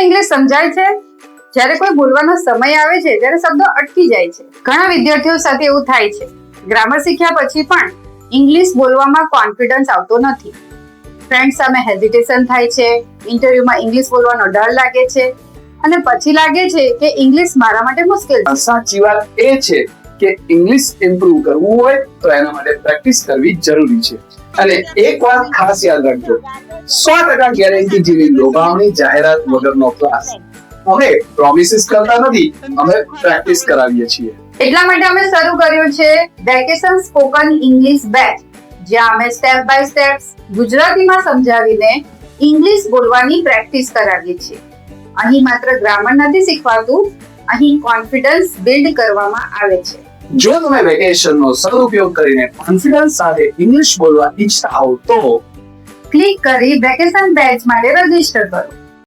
English સમજાય છે? જ્યારે કોઈ બોલવાનો સમય આવે છે ત્યારે શબ્દો અટકી જાય છે. ઘણા વિદ્યાર્થીઓ સાથે એવું થાય છે. ગ્રામર શીખ્યા પછી પણ ઇંગ્લિશ બોલવામાં કોન્ફિડન્સ આવતો નથી. ફ્રેન્ડ સામે હેઝિટેશન થાય છે, ઇન્ટરવ્યુમાં ઇંગ્લિશ બોલવાનો ડર લાગે છે અને પછી લાગે છે કે ઇંગ્લિશ મારા માટે મુશ્કેલ છે. સાચી વાત એ છે કે ઇંગ્લિશ ઇમ્પ્રૂવ કરવું હોય તો એના માટે પ્રેક્ટિસ કરવી જરૂરી છે. અને એક વાત ખાસ યાદ રાખજો, 100% ગેરંટી જેવી લોભાવણી જાહેરાત વગરનો ક્લાસ. અમે પ્રોમિસીસ કરતા નથી, અમે પ્રેક્ટિસ કરાવીએ છીએ. એટલા માટે અમે શરૂ કર્યું છે વેકેશન સ્પોકન ઇંગ્લિશ બેચ, જ્યાં અમે સ્ટેપ બાય સ્ટેપ ગુજરાતીમાં સમજાવીને ઇંગ્લિશ બોલવાની પ્રેક્ટિસ કરાવીએ છીએ. અહીં માત્ર ગ્રામર નથી શીખવાતું, અહીં કોન્ફિડન્સ બિલ્ડ કરવામાં આવે છે. જો તમે વેકેશનનો સદુપયોગ કરીને કોન્ફિડન્સ સાથે ઇંગ્લિશ બોલવા ઈચ્છતા હો તો ક્લિક કરી વેકેશન બેચ માટે રજીસ્ટર કરો.